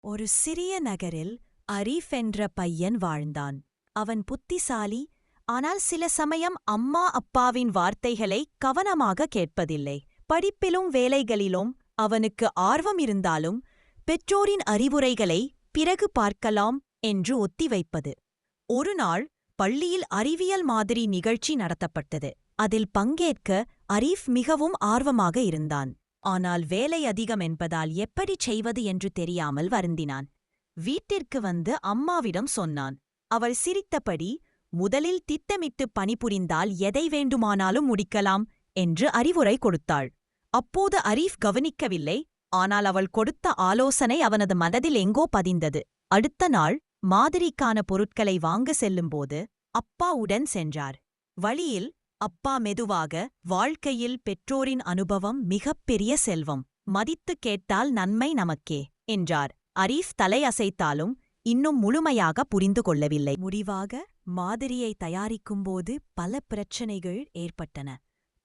ஒரு சிறிய நகரில் அரீஃப் என்ற பையன் வாழ்ந்தான். அவன் புத்திசாலி, ஆனால் சில சமயம் அம்மா அப்பாவின் வார்த்தைகளை கவனமாக கேட்பதில்லை. படிப்பிலும் வேலைகளிலும் அவனுக்கு ஆர்வம் இருந்தாலும் பெற்றோரின் அறிவுரைகளை பிறகு பார்க்கலாம் என்று ஒத்திவைப்பது. ஒருநாள் பள்ளியில் அறிவியல் மாதிரி நிகழ்ச்சி நடத்தப்பட்டது. அதில் பங்கேற்க அரீஃப் மிகவும் ஆர்வமாக இருந்தான். ஆனால் வேலை அதிகம் என்பதால் எப்படிச் செய்வது என்று தெரியாமல் வருந்தினான். வீட்டிற்கு வந்து அம்மாவிடம் சொன்னான். அவள் சிரித்தபடி, முதலில் திட்டமிட்டு பணிபுரிந்தால் எதை வேண்டுமானாலும் முடிக்கலாம் என்று அறிவுரை கொடுத்தாள். அப்போது அரீஃப் கவனிக்கவில்லை. ஆனால் அவள் கொடுத்த ஆலோசனை அவனது மனதில் எங்கோ பதிந்தது. அடுத்த நாள் மாதிரிக்கான பொருட்களை வாங்க செல்லும்போது அப்பாவுடன் சென்றார். வழியில் அப்பா மெதுவாக, வாழ்க்கையில் பெற்றோரின் அனுபவம் மிகப்பெரிய செல்வம், மதித்து கேட்டால் நன்மை நமக்கே என்றார். அரீஃப் தலையசைத்தாலும் இன்னும் முழுமையாக புரிந்து கொள்ளவில்லை. முடிவாக மாதிரியை தயாரிக்கும்போது பல பிரச்சனைகள் ஏற்பட்டன.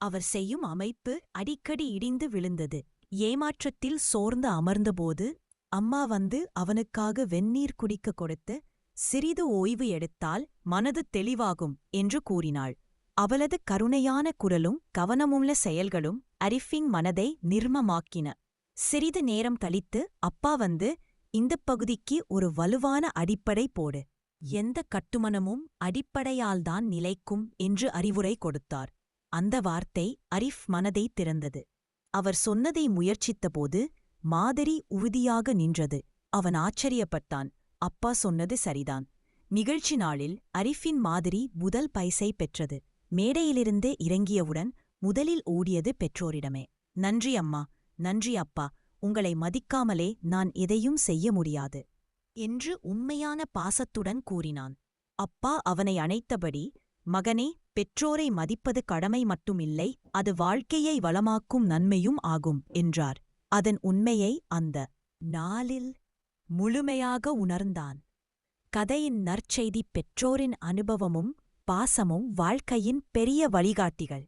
அவர் செய்யும் அமைப்பு அடிக்கடி இடிந்து விழுந்தது. ஏமாற்றத்தில் சோர்ந்து அமர்ந்தபோது அம்மா வந்து அவனுக்காக வெந்நீர் குடிக்க கொடுத்து, சிறிது ஓய்வு எடுத்தால் மனது தெளிவாகும் என்று கூறினாள். அவளது கருணையான குரலும் கவனமுள்ள செயல்களும் அரீஃபின் மனதை நிர்மமாக்கின. சிறிது நேரம் கழித்து அப்பா வந்து, இந்தப் பகுதிக்கு ஒரு வலுவான அடிப்படை போடு, எந்த கட்டுமனமும் அடிப்படையால்தான் நிலைக்கும் என்று அறிவுரை கொடுத்தார். அந்த வார்த்தை அரீஃப் மனதை திறந்தது. அவர் சொன்னதை முயற்சித்தபோது மாதிரி உறுதியாக நின்றது. அவன் ஆச்சரியப்பட்டான். அப்பா சொன்னது சரிதான். நிகழ்ச்சி நாளில் அரீஃபின் மாதிரி முதல் பைசை பெற்றது. மேடையிலிருந்து இறங்கியவுடன் முதலில் ஓடியது பெற்றோரிடமே. நன்றி அம்மா, நன்றி அப்பா, உங்களை மதிக்காமலே நான் எதையும் செய்ய முடியாது என்று உண்மையான பாசத்துடன் கூறினான். அப்பா அவனை அணைத்தபடி, மகனே, பெற்றோரை மதிப்பது கடமை மட்டுமில்லை, அது வாழ்க்கையை வளமாக்கும் நன்மையும் ஆகும் என்றார். அதன் உண்மையை அந்த நாளில் முழுமையாக உணர்ந்தான். கதையின் நற்செய்தி: பெற்றோரின் அனுபவமும் பாசமும் வாழ்க்கையின் பெரிய வழிகாட்டிகள்.